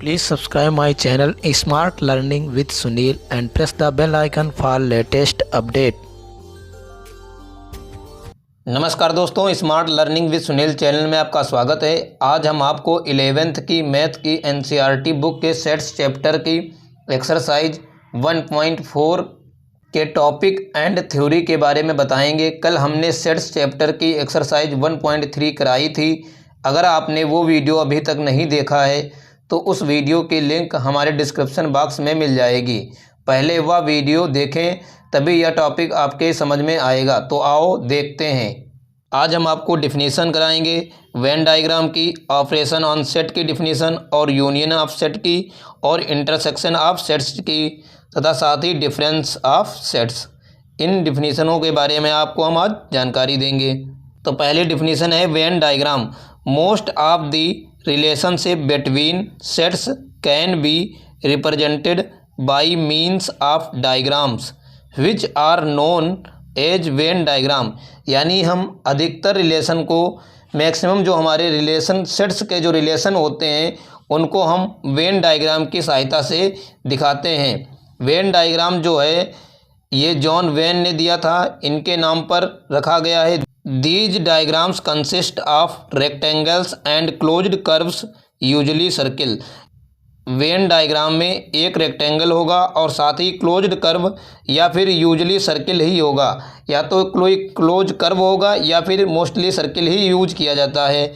Please subscribe my channel Smart Learning with Sunil and press the bell icon for latest update। नमस्कार दोस्तों, smart learning with Sunil channel में आपका स्वागत है। आज हम आपको 11th की मैथ की एनसीईआरटी बुक के सेट्स चैप्टर की एक्सरसाइज 1.4 के टॉपिक एंड थ्योरी के बारे में बताएंगे। कल हमने सेट्स चैप्टर की एक्सरसाइज 1.3 कराई थी। अगर आपने वो वीडियो अभी तक नहीं देखा है तो उस वीडियो की लिंक हमारे डिस्क्रिप्शन बॉक्स में मिल जाएगी। पहले वह वीडियो देखें तभी यह टॉपिक आपके समझ में आएगा। तो आओ देखते हैं। आज हम आपको डिफिनीशन कराएंगे वेन डायग्राम की, ऑपरेशन ऑन सेट की डिफिनीशन और यूनियन ऑफ सेट की और इंटरसेक्शन ऑफ सेट्स की तथा साथ ही डिफरेंस ऑफ सेट्स। इन डिफिनीशनों के बारे में आपको हम आज जानकारी देंगे। तो पहली डिफिनीशन है Venn diagram. Most of the relationship between sets can be represented by means of diagrams which are known as Venn diagram. यानी हम अधिकतर रिलेशन को, मैक्सिमम जो हमारे रिलेशन सेट्स के जो रिलेशन होते हैं उनको हम वेन डायग्राम की सहायता से दिखाते हैं। वेन डायग्राम जो है ये जॉन वेन ने दिया था, इनके नाम पर रखा गया है। These diagrams consist of rectangles and closed curves usually circle. Venn diagram में एक रेक्टेंगल होगा और साथ ही क्लोज्ड कर्व या फिर यूजली सर्किल ही होगा। या तो कोई क्लोज कर्व होगा या फिर मोस्टली सर्किल ही यूज किया जाता है।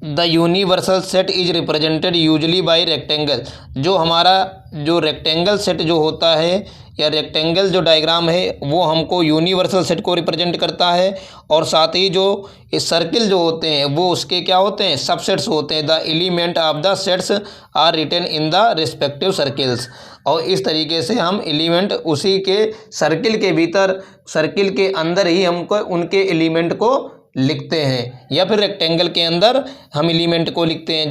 The universal set is represented usually by rectangle. जो हमारा जो रेक्टेंगल सेट जो होता है या रेक्टेंगल जो डायग्राम है वो हमको यूनिवर्सल सेट को रिप्रेजेंट करता है। और साथ ही जो इस सर्किल जो होते हैं वो उसके क्या होते हैं, सबसेट्स होते हैं। The element of the sets are written in the respective circles. और इस तरीके से हम एलिमेंट उसी के सर्किल के भीतर, सर्किल के अंदर ही हमको उनके एलिमेंट को लिखते हैं या फिर रेक्टेंगल के अंदर हम एलिमेंट को लिखते हैं।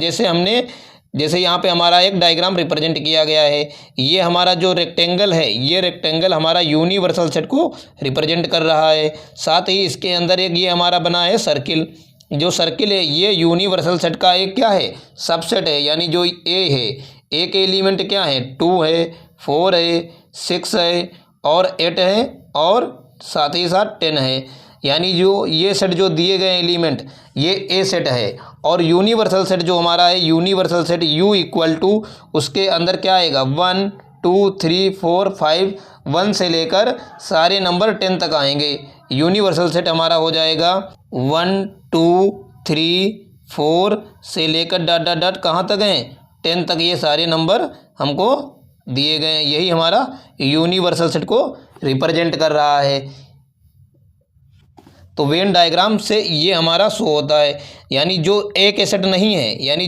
जैसे यहाँ पे हमारा एक डायग्राम रिप्रेजेंट किया गया है। ये हमारा जो रेक्टेंगल है, ये रेक्टेंगल हमारा यूनिवर्सल सेट को रिप्रेजेंट कर रहा है। साथ ही इसके अंदर एक ये हमारा बना है सर्किल। जो सर्किल है ये यूनिवर्सल सेट का एक क्या है, सबसेट है। यानी जो ए है, ए के एलिमेंट क्या है, 2 है, 4 है, 6 है और 8 है और साथ ही साथ 10 है। यानी जो ये सेट जो दिए गए एलिमेंट ये ए सेट है। और यूनिवर्सल सेट जो हमारा है, universal set U equal to उसके अंदर क्या आएगा, 1 2 3 4 5, 1 से लेकर सारे नंबर 10 तक आएंगे। यूनिवर्सल सेट हमारा हो जाएगा 1 2 3 4 से लेकर डॉट डॉट डॉट कहाँ तक हैं, 10 तक ये सारे नंबर हमको दिए गए हैं। यही हमारा यूनिवर्सल सेट को रिप्रेजेंट कर रहा है। तो वेन डायग्राम से ये हमारा शो होता है। यानी जो ए के सेट नहीं है, यानी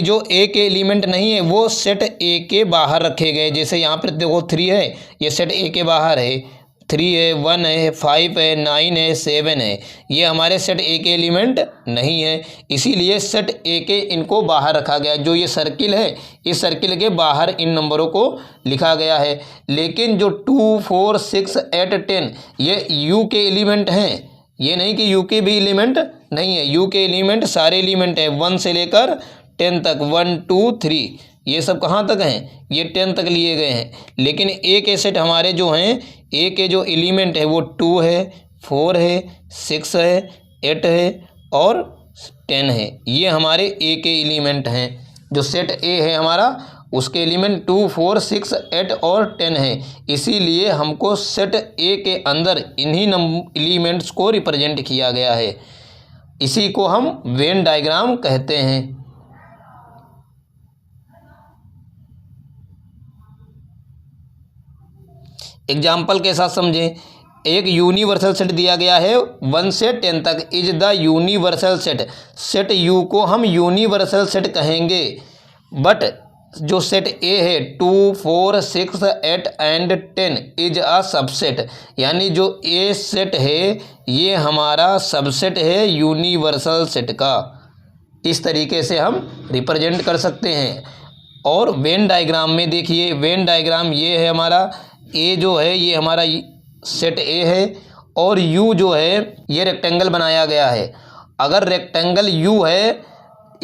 जो ए के एलिमेंट नहीं है वो सेट ए के बाहर रखे गए। जैसे यहाँ पर देखो 3 है, ये सेट ए के बाहर है। 3 है, 1 है, 5 है, 9 है, 7 है, ये हमारे सेट ए के एलिमेंट नहीं है। इसीलिए सेट ए के इनको बाहर रखा गया। जो ये सर्किल है, इस सर्किल के बाहर इन नंबरों को लिखा गया है। लेकिन जो 2 4 6 8 10 ये यू के एलिमेंट हैं। ये नहीं कि यू के भी एलिमेंट नहीं है, यू के एलिमेंट सारे एलिमेंट हैं 1 से लेकर 10 तक। 1 2 3 ये सब कहाँ तक हैं, ये 10 तक लिए गए हैं। लेकिन ए के सेट हमारे जो हैं, ए के जो एलिमेंट है वो 2 है, 4 है, 6 है, 8 है और 10 है। ये हमारे ए के एलिमेंट हैं। जो सेट ए है हमारा उसके एलिमेंट 2 4 6 8 और 10 है। इसीलिए हमको सेट ए के अंदर इन्हीं एलिमेंट्स को रिप्रेजेंट किया गया है। इसी को हम वेन डायग्राम कहते हैं। एग्जाम्पल के साथ समझें। एक यूनिवर्सल सेट दिया गया है 1 से 10 तक। Is the universal set. Set you को हम यूनिवर्सल सेट कहेंगे। बट जो सेट ए है 2 4 6 8 एंड 10 इज अ सबसेट। यानी जो ए सेट है ये हमारा सबसेट है यूनिवर्सल सेट का। इस तरीके से हम रिप्रेजेंट कर सकते हैं। और वेन डायग्राम में देखिए, वेन डायग्राम ये है हमारा, ए जो है ये हमारा सेट ए है और यू जो है ये रेक्टेंगल बनाया गया है। अगर रेक्टेंगल यू है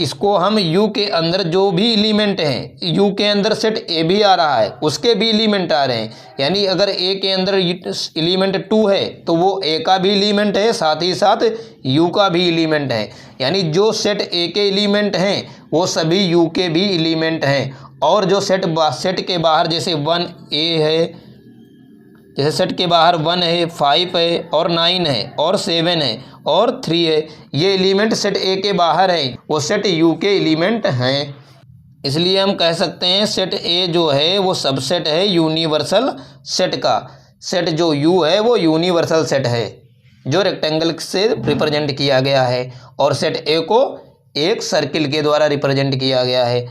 इसको हम यू के अंदर जो भी एलिमेंट हैं, यू के अंदर सेट ए भी आ रहा है, उसके भी एलिमेंट आ रहे हैं। यानी अगर ए के अंदर एलिमेंट 2 है तो वो ए का भी एलिमेंट है, साथ ही साथ यू का भी एलिमेंट है। यानी जो सेट ए के एलिमेंट हैं वो सभी यू के भी एलिमेंट हैं। और जो सेट के बाहर जैसे 1 ए है, जैसे सेट के बाहर 1 है, 5 है और 9 है और 7 है और 3 है, ये एलिमेंट सेट ए के बाहर है, वो सेट यू के एलिमेंट हैं। इसलिए हम कह सकते हैं सेट ए जो है वो सबसेट है यूनिवर्सल सेट का। सेट जो यू है वो यूनिवर्सल सेट है जो रेक्टेंगल से रिप्रेजेंट किया गया है, और सेट ए को एक सर्किल के द्वारा रिप्रेजेंट किया गया है।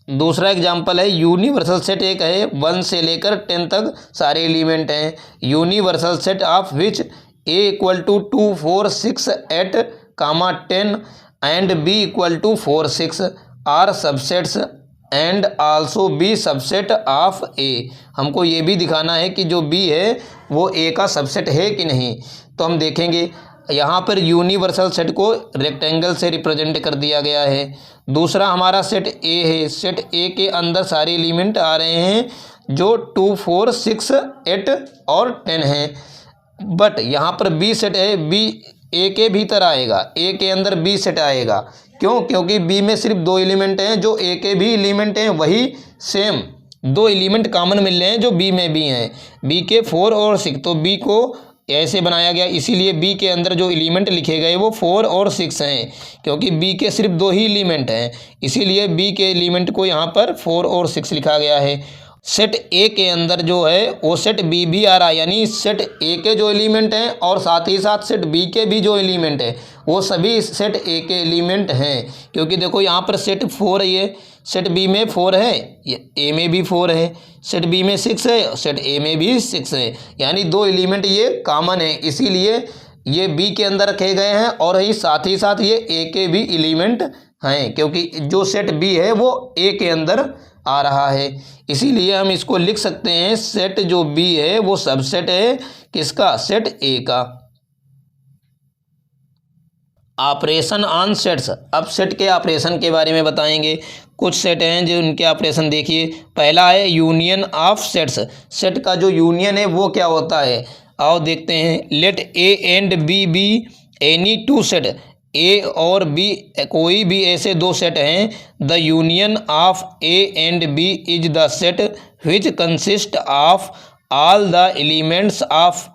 दूसरा एग्जाम्पल है यूनिवर्सल सेट एक है 1 से लेकर 10 तक सारे एलिमेंट हैं। Universal set of which A equal to 2 4 6 8 10 and B equal to 4 6 are subsets and also B subset of A. हमको ये भी दिखाना है कि जो बी है वो ए का सबसेट है कि नहीं। तो हम देखेंगे यहाँ पर यूनिवर्सल सेट को रेक्टेंगल से रिप्रेजेंट कर दिया गया है। दूसरा हमारा सेट ए है, सेट ए के अंदर सारे एलिमेंट आ रहे हैं जो 2 4 6 8 और 10 हैं। बट यहाँ पर बी सेट है, बी ए के भीतर आएगा, ए के अंदर बी सेट आएगा। क्यों? क्योंकि बी में सिर्फ 2 एलिमेंट हैं, जो ए के भी एलिमेंट हैं वही सेम 2 एलिमेंट कॉमन मिल रहे हैं जो बी में भी हैं, बी के 4 और 6। तो बी को ऐसे बनाया गया, इसीलिए बी के अंदर जो एलिमेंट लिखे गए वो 4 और 6 हैं, क्योंकि बी के सिर्फ 2 ही एलिमेंट हैं, इसीलिए बी के एलिमेंट को यहाँ पर 4 और 6 लिखा गया है। सेट ए के अंदर जो है वो सेट बी भी आ रहा है, यानी सेट ए के जो एलिमेंट हैं और साथ ही साथ सेट बी के भी जो एलिमेंट है वो सभी सेट ए के एलिमेंट हैं। क्योंकि देखो यहाँ पर सेट 4 है, ये सेट बी में 4 है, ए में भी 4 है, सेट बी में 6 है, सेट ए में भी 6 है, यानी 2 एलिमेंट ये कॉमन है, इसीलिए ये बी के अंदर रखे गए हैं और साथ ही साथ ये ए के भी एलिमेंट हैं, क्योंकि जो सेट बी है वो ए के अंदर आ रहा है। इसीलिए हम इसको लिख सकते हैं सेट जो बी है वो सबसेट है किसका? सेट ए का। Operation on sets. अब सेट के ऑपरेशन के बारे में बताएंगे। कुछ सेट हैं जो उनके ऑपरेशन देखिए। पहला है यूनियन ऑफ सेट्स। सेट का जो यूनियन है वो क्या होता है, आओ देखते हैं। Let A and B be any 2 set. A और बी कोई भी ऐसे 2 सेट हैं। The union of A and B is the set which consist of all the elements of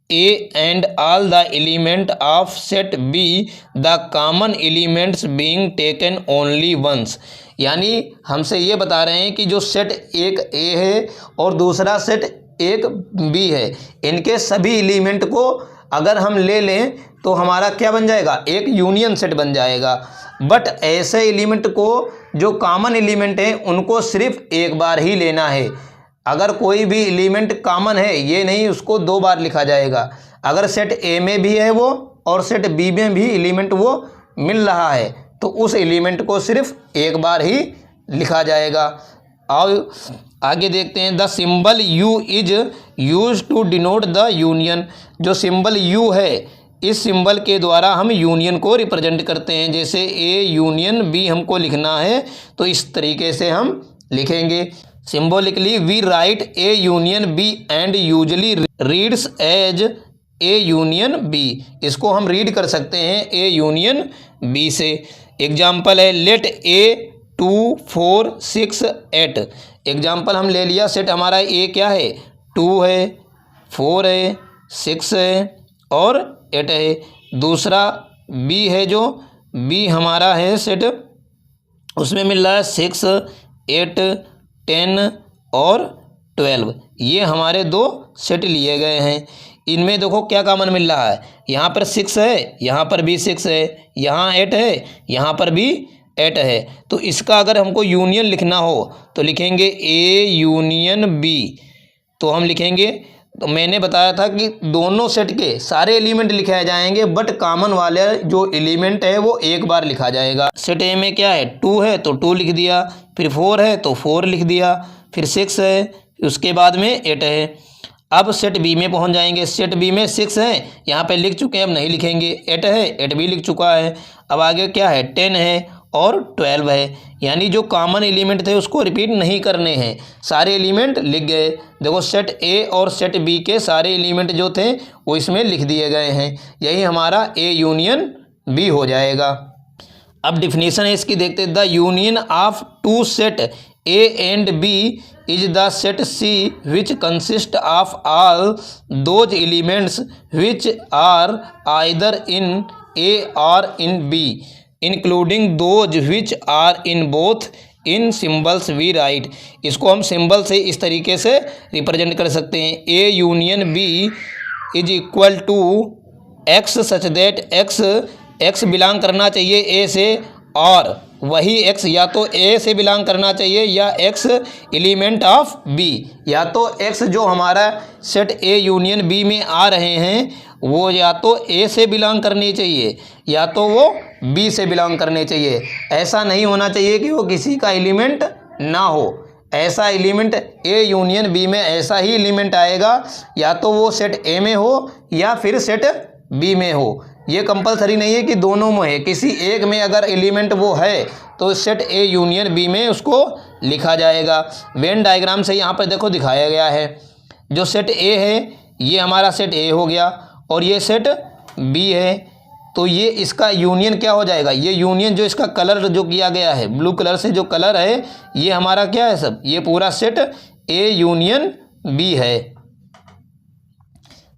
A and all the element of set B, the common elements being taken only once. यानी हमसे ये बता रहे हैं कि जो set एक ए है और दूसरा सेट एक बी है, इनके सभी एलिमेंट को अगर हम ले लें तो हमारा क्या बन जाएगा? एक यूनियन सेट बन जाएगा। बट ऐसे एलिमेंट को जो कॉमन एलिमेंट हैं उनको सिर्फ एक बार ही लेना है। अगर कोई भी एलिमेंट कॉमन है, ये नहीं उसको 2 बार लिखा जाएगा। अगर सेट ए में भी है वो और सेट बी में भी एलिमेंट वो मिल रहा है तो उस एलिमेंट को सिर्फ एक बार ही लिखा जाएगा। आओ आगे देखते हैं। The symbol U is use to denote the union. जो सिंबल यू है इस सिंबल के द्वारा हम यूनियन को रिप्रेजेंट करते हैं। जैसे ए यूनियन बी हमको लिखना है तो इस तरीके से हम लिखेंगे। Symbolically we write A union B and usually reads as A union B. इसको हम रीड कर सकते हैं ए यूनियन बी से। एग्जाम्पल है लेट ए 2 4 6 8। एग्जाम्पल हम ले लिया। सेट हमारा ए क्या है? 2 है, 4 है, 6 है और 8 है। दूसरा बी है, जो बी हमारा है सेट, उसमें मिल रहा है 6 8 10 और 12। ये हमारे 2 सेट लिए गए हैं। इनमें देखो क्या कॉमन मिल रहा है। यहाँ पर 6 है, यहाँ पर भी 6 है, यहाँ 8 है, यहाँ पर भी 8 है। तो इसका अगर हमको यूनियन लिखना हो तो लिखेंगे ए यूनियन बी। तो हम लिखेंगे, तो मैंने बताया था कि दोनों सेट के सारे एलिमेंट लिखे जाएंगे बट कॉमन वाले जो एलिमेंट है वो एक बार लिखा जाएगा। सेट ए में क्या है? 2 है तो 2 लिख दिया, फिर 4 है तो 4 लिख दिया, फिर 6 है, उसके बाद में 8 है। अब सेट बी में पहुंच जाएंगे। सेट बी में 6 है, यहाँ पे लिख चुके हैं, अब नहीं लिखेंगे। 8 है, 8 भी लिख चुका है। अब आगे क्या है? 10 है और 12 है। यानी जो कॉमन एलिमेंट थे उसको रिपीट नहीं करने हैं, सारे एलिमेंट लिख गए। देखो सेट ए और सेट बी के सारे एलिमेंट जो थे वो इसमें लिख दिए गए हैं। यही हमारा ए यूनियन बी हो जाएगा। अब डिफिनीशन है इसकी देखते हैं। The union of two set A and B is the set C which consist of all those elements which are either in A or in B including those which are in both in symbols we write. इसको हम symbol से इस तरीके से represent कर सकते हैं। A union B is equal to x such that x belong करना चाहिए ए से, और वही एक्स या तो ए से बिलोंग करना चाहिए या एक्स एलिमेंट ऑफ बी, या तो एक्स जो हमारा सेट ए यूनियन बी में आ रहे हैं वो या तो ए से बिलोंग करनी चाहिए या तो वो बी से बिलोंग करने चाहिए। ऐसा नहीं होना चाहिए कि वो किसी का एलिमेंट ना हो। ऐसा एलिमेंट ए यूनियन बी में ऐसा ही एलिमेंट आएगा या तो वो सेट ए में हो या फिर सेट बी में हो। ये कंपलसरी नहीं है कि दोनों में है, किसी एक में अगर एलिमेंट वो है तो सेट ए यूनियन बी में उसको लिखा जाएगा। वेन डायग्राम से यहाँ पर देखो दिखाया गया है, जो सेट ए है ये हमारा सेट ए हो गया और ये सेट बी है, तो ये इसका यूनियन क्या हो जाएगा। ये यूनियन जो इसका कलर जो किया गया है ब्लू कलर से जो कलर है ये हमारा क्या है सब, ये पूरा सेट ए यूनियन बी है।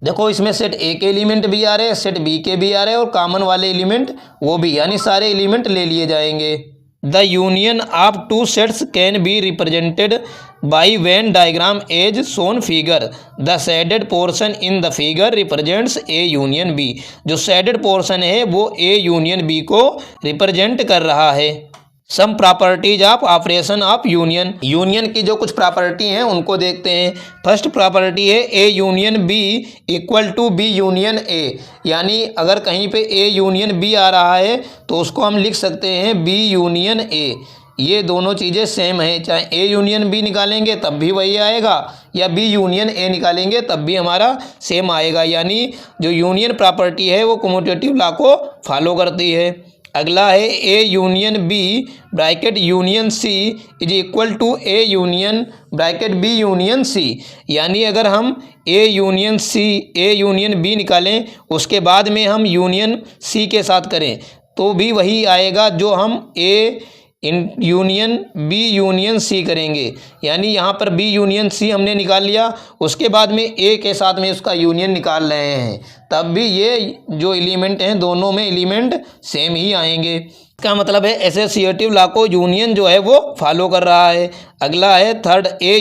देखो इसमें सेट ए के एलिमेंट भी आ रहे हैं, सेट बी के भी आ रहे हैं और कॉमन वाले एलिमेंट वो भी, यानी सारे एलिमेंट ले लिए जाएंगे। The union of two sets can be represented by Venn diagram as shown figure. The shaded portion in the figure represents A union B. जो शेडेड पोर्शन है वो ए यूनियन बी को रिप्रेजेंट कर रहा है। Some properties of operation of union. Union की जो कुछ प्रॉपर्टी हैं उनको देखते हैं। फर्स्ट प्रॉपर्टी है A union B equal to B union A, यानी अगर कहीं पे ए यूनियन बी आ रहा है तो उसको हम लिख सकते हैं बी यूनियन ए। ये दोनों चीज़ें सेम है, चाहे ए यूनियन बी निकालेंगे तब भी वही आएगा या बी यूनियन ए निकालेंगे तब भी हमारा सेम आएगा। यानी जो यूनियन प्रॉपर्टी है वो कम्यूटेटिव लॉ को फॉलो करती है। अगला है A union B bracket union C is equal to A union bracket B union C. यानी अगर हम A union C A union B निकालें उसके बाद में हम यूनियन सी के साथ करें तो भी वही आएगा जो हम A union B union C करेंगे। यानी यहाँ पर बी यूनियन सी हमने निकाल लिया, उसके बाद में ए के साथ में उसका यूनियन निकाल रहे हैं, तब भी ये जो एलिमेंट हैं दोनों में एलिमेंट सेम ही आएंगे। इसका मतलब है एसोसिएटिव लॉ को यूनियन जो है वो फॉलो कर रहा है। अगला है थर्ड ए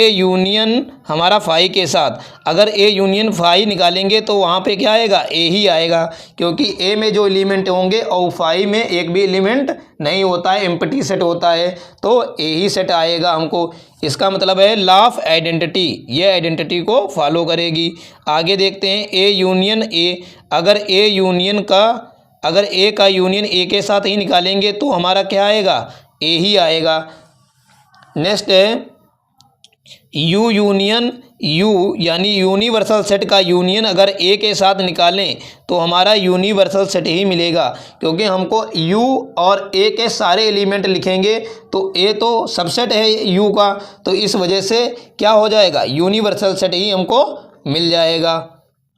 यूनियन हमारा फाई के साथ। अगर ए यूनियन फाई निकालेंगे तो वहाँ पे क्या आएगा, ए ही आएगा, क्योंकि ए में जो एलिमेंट होंगे और फाई में एक भी एलिमेंट नहीं होता है, एम्प्टी सेट होता है, तो ए ही सेट आएगा हमको। इसका मतलब है लॉ ऑफ आइडेंटिटी, ये आइडेंटिटी को फॉलो करेगी। आगे देखते हैं ए यूनियन ए। अगर ए का यूनियन ए के साथ ही निकालेंगे तो हमारा क्या आएगा, ए ही आएगा। नेक्स्ट है यू यूनियन यू, यानी यूनिवर्सल सेट का यूनियन अगर ए के साथ निकालें तो हमारा यूनिवर्सल सेट ही मिलेगा, क्योंकि हमको यू और ए के सारे एलिमेंट लिखेंगे तो ए तो सबसेट है यू का, तो इस वजह से क्या हो जाएगा, यूनिवर्सल सेट ही हमको मिल जाएगा।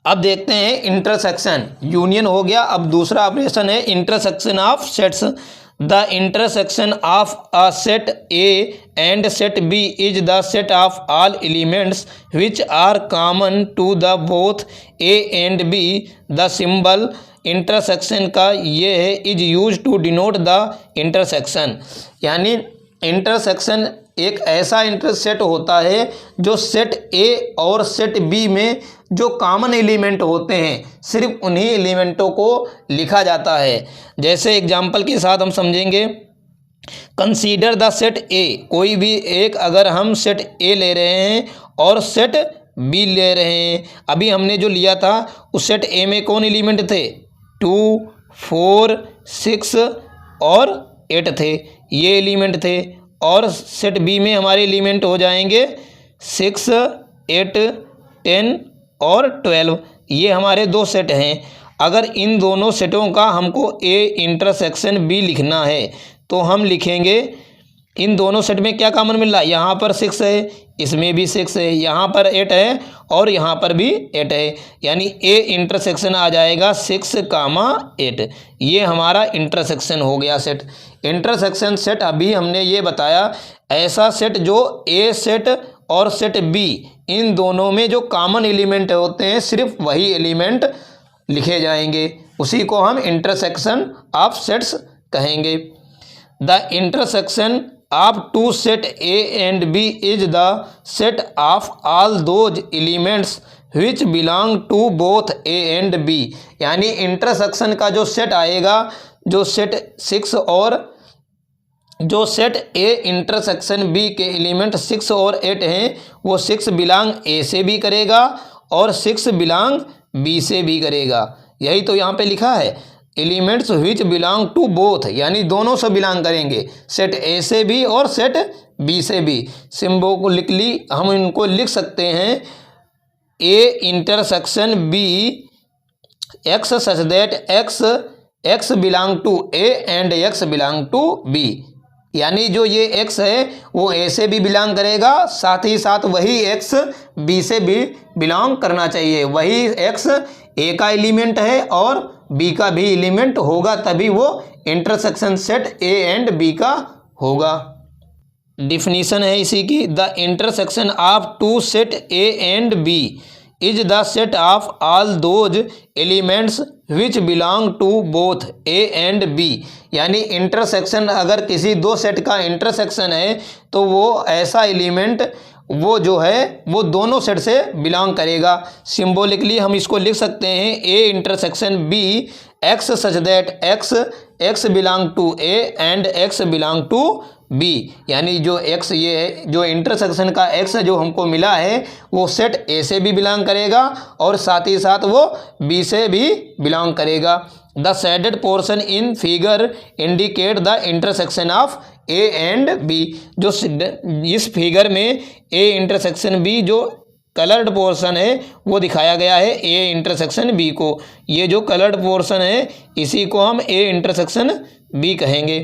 अब देखते हैं इंटरसेक्शन। यूनियन हो गया, अब दूसरा ऑपरेशन है intersection of sets. The intersection of a set A and set B is the set of all elements which are common to the both A and B. The symbol intersection का ये है is used to denote the intersection। यानी intersection एक ऐसा intersect होता है जो set A और सेट बी में जो कॉमन एलिमेंट होते हैं सिर्फ उन्हीं एलिमेंटों को लिखा जाता है। जैसे एग्जांपल के साथ हम समझेंगे, कंसीडर द सेट ए। कोई भी एक अगर हम सेट ए ले रहे हैं और सेट बी ले रहे हैं, अभी हमने जो लिया था उस सेट ए में कौन एलिमेंट थे, 2, 4, 6 और 8 थे, ये एलिमेंट थे। और सेट बी में हमारे एलिमेंट हो जाएंगे 6, 8, 10 और 12, ये हमारे दो सेट हैं। अगर इन दोनों सेटों का हमको ए इंटरसेक्शन बी लिखना है तो हम लिखेंगे इन दोनों सेट में क्या कॉमन मिल रहा है, यहाँ पर 6 है, इसमें भी 6 है, यहाँ पर 8 है और यहाँ पर भी 8 है, यानी ए इंटरसेक्शन आ जाएगा 6, 8। ये हमारा इंटरसेक्शन हो गया सेट। इंटरसेक्शन सेट अभी हमने ये बताया ऐसा सेट जो ए सेट और सेट बी इन दोनों में जो कॉमन एलिमेंट होते हैं सिर्फ वही एलिमेंट लिखे जाएंगे, उसी को हम इंटरसेक्शन ऑफ सेट्स कहेंगे। The intersection of two set A and B is the set of all those elements which belong to both A and B। यानी इंटरसेक्शन का जो सेट आएगा, जो सेट 6 और जो सेट A इंटरसेक्शन B के element 6 और 8 हैं वो 6 बिलोंग A से भी करेगा और 6 बिलोंग B से भी करेगा। यही तो यहाँ पे लिखा है elements which belong to both, यानी दोनों से बिलोंग करेंगे, सेट ए से भी और सेट बी से भी। सिंबॉलिकली हम इनको लिख सकते हैं A intersection B x such that x belong to A and x belong to B. यानी जो ये एक्स है वो ए से भी बिलोंग करेगा, साथ ही साथ वही एक्स बी से भी बिलोंग करना चाहिए। वही एक्स ए का एलिमेंट है और बी का भी एलिमेंट होगा, तभी वो intersection set A and B का होगा। डिफिनीशन है इसी की, the intersection of two set A and B is the set of all those elements which belong to both A and B. यानी इंटरसेक्शन अगर किसी दो सेट का इंटरसेक्शन है तो वो ऐसा एलिमेंट वो जो है वो दोनों सेट से बिलोंग करेगा। सिंबॉलिकली हम इसको लिख सकते हैं A intersection B x such that x belong to A and x belong to B. यानी जो एक्स ये है जो इंटरसेक्शन का एक्स जो हमको मिला है वो सेट ए से भी बिलोंग करेगा और साथ ही साथ वो बी से भी बिलोंग करेगा। The shaded portion in figure indicate the intersection of A and B. जो इस फिगर में ए इंटरसेक्शन बी जो कलर्ड पोर्शन है वो दिखाया गया है ए इंटरसेक्शन बी को। ये जो कलर्ड पोर्शन है इसी को हम ए इंटरसेक्शन बी कहेंगे,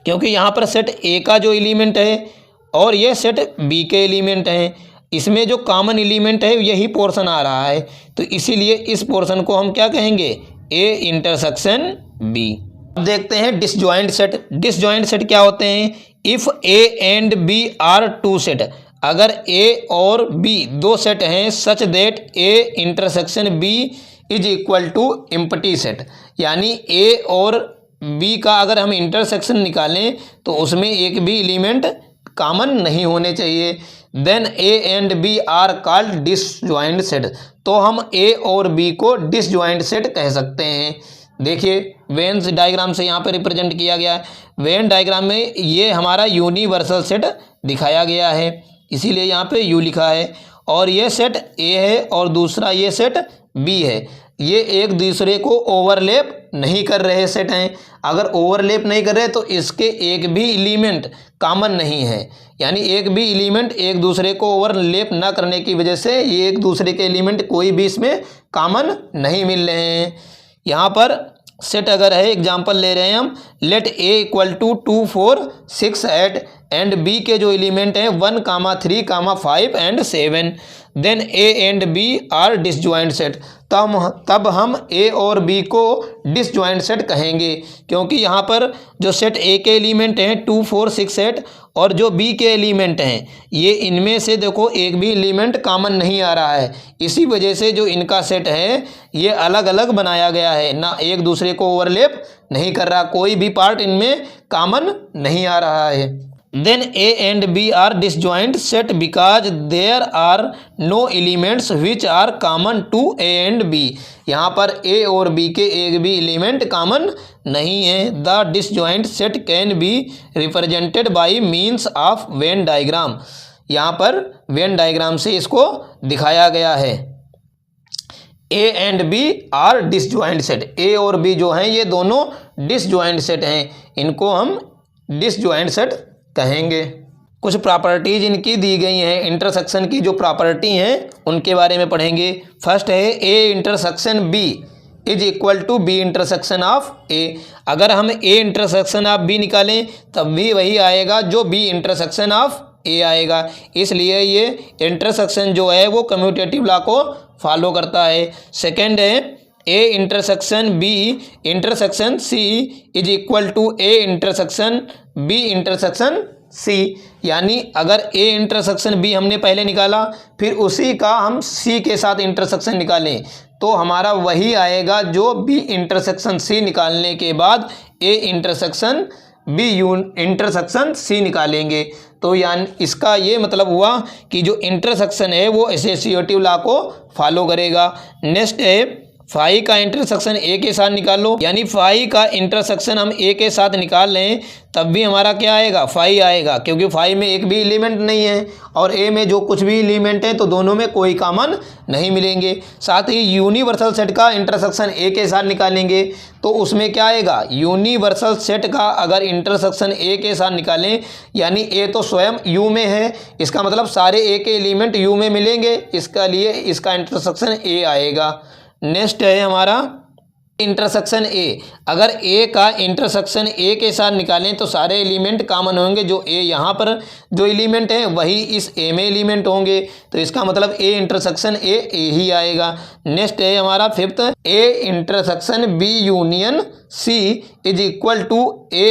क्योंकि यहाँ पर सेट ए का जो एलिमेंट है और ये सेट बी के एलिमेंट हैं, इसमें जो कॉमन एलिमेंट है यही पोर्शन आ रहा है, तो इसीलिए इस पोर्शन को हम क्या कहेंगे, ए इंटरसेक्शन बी। अब देखते हैं डिसजॉइंट सेट। डिसजॉइंट सेट क्या होते हैं, if A and B are two set, अगर ए और बी दो सेट हैं such that A intersection B is equal to empty set. यानी ए और बी का अगर हम इंटरसेक्शन निकालें तो उसमें एक भी एलिमेंट कॉमन नहीं होने चाहिए, then A and B are called disjoint set. तो हम ए और बी को डिसजॉइंट सेट कह सकते हैं। देखिए वेन डायग्राम से यहाँ पे रिप्रेजेंट किया गया है। वेन डायग्राम में ये हमारा यूनिवर्सल सेट दिखाया गया है, इसीलिए यहाँ पे यू लिखा है, और ये सेट ए है और दूसरा ये सेट बी है। ये एक दूसरे को ओवरलैप नहीं कर रहे सेट हैं। अगर ओवरलैप नहीं कर रहे तो इसके एक भी एलिमेंट कॉमन नहीं है, यानी एक भी एलिमेंट एक दूसरे को ओवरलैप ना करने की वजह से ये एक दूसरे के एलिमेंट कोई भी इसमें कॉमन नहीं मिल रहे हैं। यहाँ पर सेट अगर है, एग्जांपल ले रहे हैं हम, let A equal to 2 4 6 8 and B के जो एलिमेंट हैं 1 3 5 and 7, then A and B are disjoint set. तब हम ए और बी को डिसजॉइंट सेट कहेंगे, क्योंकि यहाँ पर जो सेट ए के एलिमेंट हैं 2 4 6 8 और जो बी के एलिमेंट हैं ये इनमें से देखो एक भी एलिमेंट कॉमन नहीं आ रहा है। इसी वजह से जो इनका सेट है ये अलग अलग बनाया गया है, ना एक दूसरे को ओवरलैप नहीं कर रहा, कोई भी पार्ट इनमें कॉमन नहीं आ रहा है। Then A and B are disjoint set because there are no elements which are common to A and B. यहाँ पर ए और बी के एक भी एलिमेंट कॉमन नहीं है। The disjoint set can be represented by means of Venn diagram. यहाँ पर वेन डायग्राम से इसको दिखाया गया है। A and B are disjoint set, A और बी जो हैं ये दोनों डिसजॉइंट सेट हैं, इनको हम डिसजॉइंट सेट कहेंगे। कुछ प्रॉपर्टीज इनकी दी गई हैं, इंटरसेक्शन की जो प्रॉपर्टी हैं उनके बारे में पढ़ेंगे। फर्स्ट है A intersection B is equal to B intersection of A. अगर हम ए इंटरसेक्शन ऑफ बी निकालें तब भी वही आएगा जो बी इंटरसेक्शन ऑफ ए आएगा। इसलिए ये इंटरसेक्शन जो है वो कम्यूटेटिव लॉ को फॉलो करता है। सेकंड है A intersection B intersection C is equal to A intersection B intersection C. यानी अगर ए इंटरसेक्शन बी हमने पहले निकाला, फिर उसी का हम सी के साथ इंटरसेक्शन निकालें तो हमारा वही आएगा जो बी इंटरसेक्शन सी निकालने के बाद A intersection B intersection C निकालेंगे। तो यानी इसका ये मतलब हुआ कि जो इंटरसेक्शन है वो एसोसिएटिव लॉ को फॉलो करेगा। नेक्स्ट है फाई का इंटरसेक्शन ए के साथ निकाल लो। यानी फाई का इंटरसेक्शन हम ए के साथ निकाल लें तब भी हमारा क्या आएगा, फाई आएगा, क्योंकि फाई में एक भी एलिमेंट नहीं है और ए में जो कुछ भी एलिमेंट है तो दोनों में कोई कॉमन नहीं मिलेंगे। साथ ही यूनिवर्सल सेट का इंटरसेक्शन ए के साथ निकालेंगे तो उसमें क्या आएगा, यूनिवर्सल सेट का अगर इंटरसेक्शन ए के साथ निकालें, यानी ए तो स्वयं यू में है, इसका मतलब सारे ए के एलिमेंट यू में मिलेंगे, इसका लिए इसका इंटरसेक्शन ए आएगा। नेक्स्ट है हमारा इंटरसेक्शन ए। अगर ए का इंटरसेक्शन ए के साथ निकालें तो सारे एलिमेंट कॉमन होंगे, जो ए यहाँ पर जो एलिमेंट है वही इस ए में एलिमेंट होंगे, तो इसका मतलब ए इंटरसेक्शन ए ही आएगा। नेक्स्ट है हमारा fifth, A intersection B union C is equal to A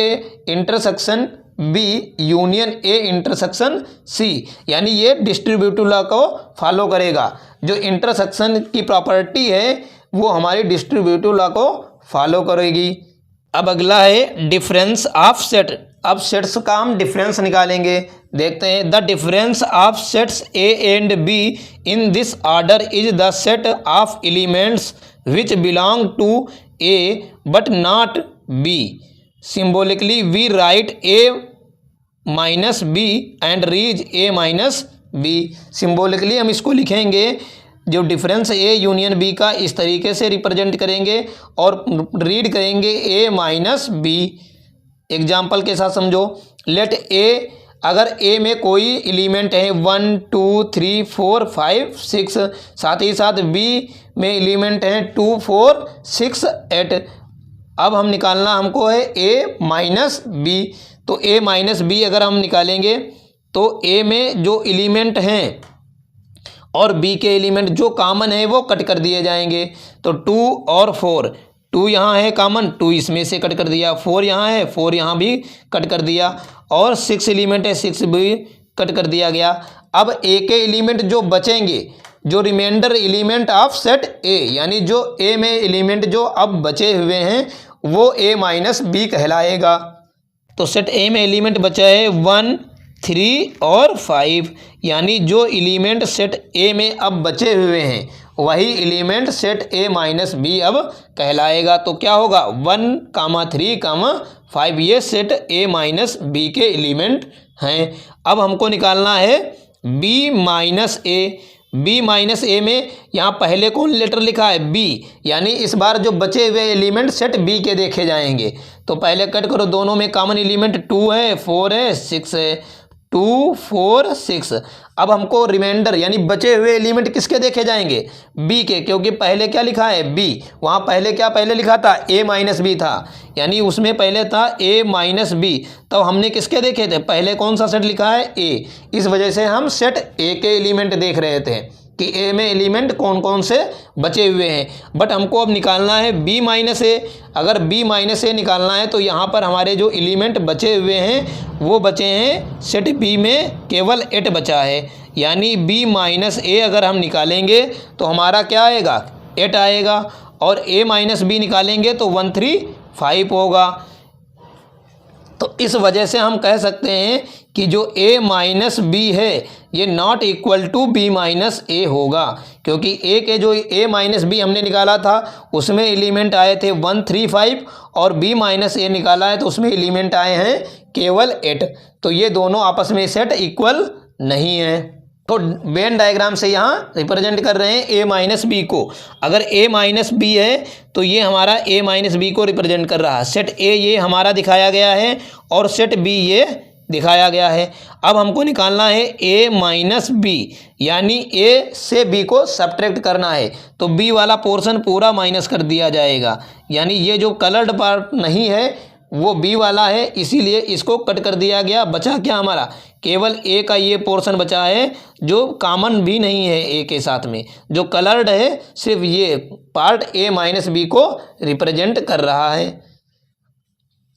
intersection B union A intersection C. यानी ये डिस्ट्रीब्यूटिव लॉ को फॉलो करेगा। जो इंटरसेक्शन की प्रॉपर्टी है वो हमारी डिस्ट्रीब्यूटिव लॉ को फॉलो करेगी। अब अगला है डिफरेंस ऑफ सेट। अब सेट्स का हम डिफरेंस निकालेंगे। देखते हैं, the difference of sets A and B in this order is the set of elements which belong to A but not B. Symbolically we write A minus B and reads A minus B. Symbolically हम इसको लिखेंगे, जो difference ए union B का इस तरीके से represent करेंगे और रीड करेंगे ए माइनस बी। एग्जाम्पल के साथ समझो, लेट ए, अगर ए में कोई एलिमेंट है 1 2 3 4 5 6, साथ ही साथ बी में एलिमेंट है 2 4 6 8। अब हम निकालना हमको है ए माइनस बी। तो ए माइनस बी अगर हम निकालेंगे तो ए में जो एलिमेंट हैं और बी के एलिमेंट जो कॉमन है वो कट कर दिए जाएंगे। तो 2 और 4, 2 यहाँ है कॉमन, 2 इसमें से कट कर दिया, 4 यहाँ है, 4 यहाँ भी कट कर दिया, और 6 एलिमेंट है, 6 भी कट कर दिया गया। अब ए के एलिमेंट जो बचेंगे, जो reminder element of set A, यानी जो ए में एलिमेंट जो अब बचे हुए हैं वो ए माइनस बी कहलाएगा। तो सेट ए में एलिमेंट बचा है 1 3 और 5, यानी जो एलिमेंट सेट ए में अब बचे हुए हैं वही element set A minus B अब कहलाएगा। तो क्या होगा, 1 3 5 ये सेट ए माइनस बी के एलिमेंट हैं। अब हमको निकालना है B minus A. B minus A में यहाँ पहले कौन लेटर लिखा है, बी, यानी इस बार जो बचे हुए एलिमेंट सेट बी के देखे जाएंगे। तो पहले कट करो, दोनों में कॉमन एलिमेंट 2 है, 4 है, 6 है, 2 4 6। अब हमको रिमाइंडर यानी बचे हुए एलिमेंट किसके देखे जाएंगे, बी के, क्योंकि पहले क्या लिखा है बी, वहाँ पहले लिखा था ए माइनस बी था, यानी उसमें पहले था ए माइनस बी। तो हमने किसके देखे थे, पहले कौन सा सेट लिखा है ए, इस वजह से हम सेट ए के एलिमेंट देख रहे थे कि ए में एलिमेंट कौन कौन से बचे हुए हैं। बट हमको अब निकालना है बी माइनस ए। अगर बी माइनस ए निकालना है तो यहाँ पर हमारे जो एलिमेंट बचे हुए हैं वो बचे हैं सेट बी में केवल 8 बचा है, यानी बी माइनस ए अगर हम निकालेंगे तो हमारा क्या आएगा, 8 आएगा, और ए माइनस बी निकालेंगे तो 1 3 5 होगा। तो इस वजह से हम कह सकते हैं कि जो a माइनस बी है ये not equal to B minus A होगा, क्योंकि a के जो a माइनस बी हमने निकाला था उसमें एलिमेंट आए थे 1 3 5 और b माइनस ए निकाला है तो उसमें एलिमेंट आए हैं केवल 8। तो ये दोनों आपस में सेट इक्वल नहीं है। तो वेन डायग्राम से यहाँ रिप्रेजेंट कर रहे हैं ए माइनस बी को। अगर ए माइनस बी है तो ये हमारा ए माइनस बी को रिप्रेजेंट कर रहा है। सेट ए ये हमारा दिखाया गया है और सेट बी ये दिखाया गया है। अब हमको निकालना है a माइनस बी, यानी a से b को सब्ट्रैक्ट करना है। तो b वाला पोर्शन पूरा माइनस कर दिया जाएगा, यानी ये जो कलर्ड पार्ट नहीं है वो b वाला है, इसीलिए इसको कट कर दिया गया। बचा क्या हमारा, केवल a का ये पोर्शन बचा है जो कॉमन भी नहीं है a के साथ में, जो कलर्ड है सिर्फ ये पार्ट a माइनस बी को रिप्रेजेंट कर रहा है।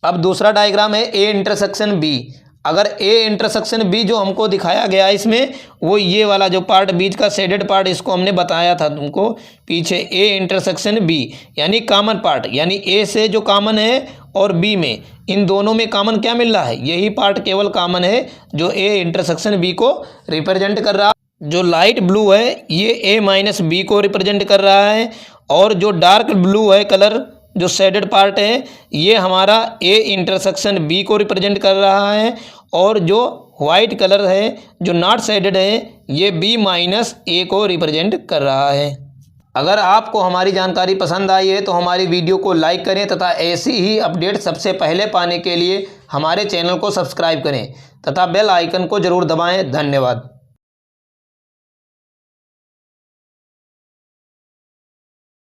अब दूसरा डायग्राम है a इंटरसेक्शन b। अगर a इंटरसेक्शन b जो हमको दिखाया गया है इसमें, वो ये वाला जो पार्ट बीच का शेडेड पार्ट, इसको हमने बताया था तुमको पीछे, a इंटरसेक्शन b यानी कॉमन पार्ट, यानी a से जो कॉमन है और b में, इन दोनों में कॉमन क्या मिल रहा है, यही पार्ट केवल कॉमन है जो a इंटरसेक्शन b को रिप्रेजेंट कर रहा है। जो लाइट ब्लू है ये a माइनस बी को रिप्रेजेंट कर रहा है, और जो डार्क ब्लू है कलर, जो शेडेड पार्ट है, ये हमारा a इंटरसेक्शन b को रिप्रेजेंट कर रहा है, और जो वाइट कलर है जो नॉट शेडेड है ये b माइनस a को रिप्रेजेंट कर रहा है। अगर आपको हमारी जानकारी पसंद आई है तो हमारी वीडियो को लाइक करें तथा ऐसी ही अपडेट सबसे पहले पाने के लिए हमारे चैनल को सब्सक्राइब करें तथा बेल आइकन को ज़रूर दबाएं। धन्यवाद।